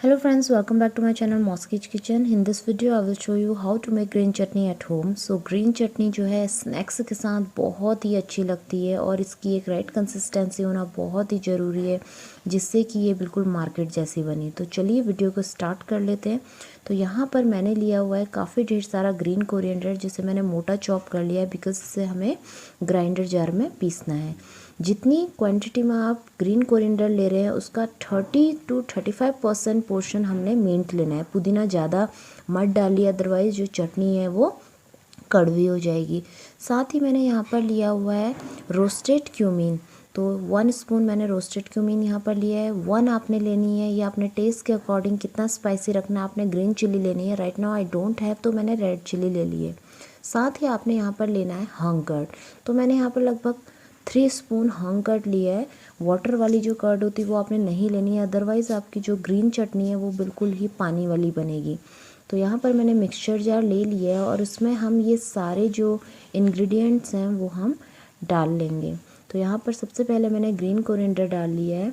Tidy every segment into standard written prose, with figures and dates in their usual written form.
Hello friends, welcome back to my channel Moski's Kitchen. In this video I will show you how to make green chutney at home. So green chutney जो है snacks के साथ बहुत ही अच्छी लगती है और इसकी एक राइट कंसिस्टेंसी होना बहुत ही ज़रूरी है जिससे कि ये बिल्कुल मार्केट जैसी बनी। तो चलिए वीडियो को स्टार्ट कर लेते हैं। तो यहाँ पर मैंने लिया हुआ है काफ़ी ढेर सारा ग्रीन कोरिएंडर जिसे मैंने मोटा चॉप कर लिया है बिकॉज इसे हमें ग्राइंडर जार में पीसना है। जितनी क्वांटिटी में आप ग्रीन कोरिएंडर ले रहे हैं उसका 30 to 35% पोर्शन हमने मिंट लेना है। पुदीना ज़्यादा मत डालिए अदरवाइज़ जो चटनी है वो कड़वी हो जाएगी। साथ ही मैंने यहाँ पर लिया हुआ है रोस्टेड क्यूमीन। तो 1 स्पून मैंने रोस्टेड क्यूमीन यहाँ पर लिया है। 1 आपने लेनी है या अपने टेस्ट के अकॉर्डिंग कितना स्पाइसी रखना है। आपने ग्रीन चिली लेनी है। Right now I don't have तो मैंने रेड चिली ले ली है। साथ ही आपने यहाँ पर लेना है हंग कर्ड। तो मैंने यहाँ पर लगभग 3 स्पून हंग कर्ड लिया है। वाटर वाली जो कर्ड होती है वो आपने नहीं लेनी है अदरवाइज़ आपकी जो ग्रीन चटनी है वो बिल्कुल ही पानी वाली बनेगी। तो यहाँ पर मैंने मिक्सचर जार ले लिया है और इसमें हम ये सारे जो इंग्रेडिएंट्स हैं वो हम डाल लेंगे। तो यहाँ पर सबसे पहले मैंने ग्रीन कोरिएंडर डाल लिया है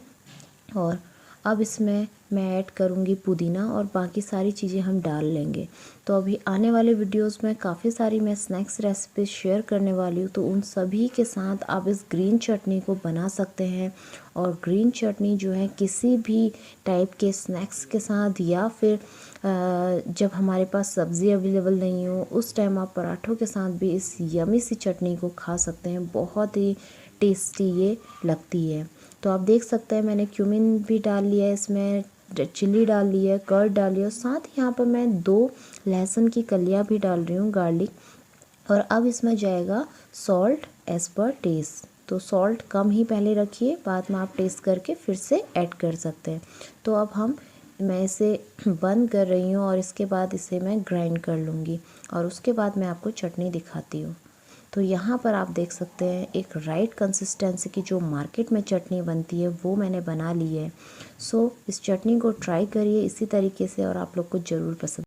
और अब इसमें मैं ऐड करूँगी पुदीना और बाकी सारी चीज़ें हम डाल लेंगे। तो अभी आने वाले वीडियोस में काफ़ी सारी मैं स्नैक्स रेसिपीज शेयर करने वाली हूँ तो उन सभी के साथ आप इस ग्रीन चटनी को बना सकते हैं। और ग्रीन चटनी जो है किसी भी टाइप के स्नैक्स के साथ या फिर जब हमारे पास सब्ज़ी अवेलेबल नहीं हो उस टाइम आप पराठों के साथ भी इस यमी सी चटनी को खा सकते हैं। बहुत ही टेस्टी ये लगती है। तो आप देख सकते हैं मैंने क्यूमिन भी डाल लिया है, इसमें चिली डाल ली है, कर्ड डाल लिया, साथ ही यहाँ पर मैं 2 लहसुन की कलियाँ भी डाल रही हूँ, गार्लिक। और अब इसमें जाएगा सॉल्ट एज़ पर टेस्ट। तो सॉल्ट कम ही पहले रखिए, बाद में आप टेस्ट करके फिर से ऐड कर सकते हैं। तो अब मैं इसे बंद कर रही हूँ और इसके बाद इसे मैं ग्राइंड कर लूँगी और उसके बाद मैं आपको चटनी दिखाती हूँ। तो यहाँ पर आप देख सकते हैं एक राइट कंसिस्टेंसी की जो मार्केट में चटनी बनती है वो मैंने बना ली है। सो इस चटनी को ट्राई करिए इसी तरीके से और आप लोग को ज़रूर पसंद।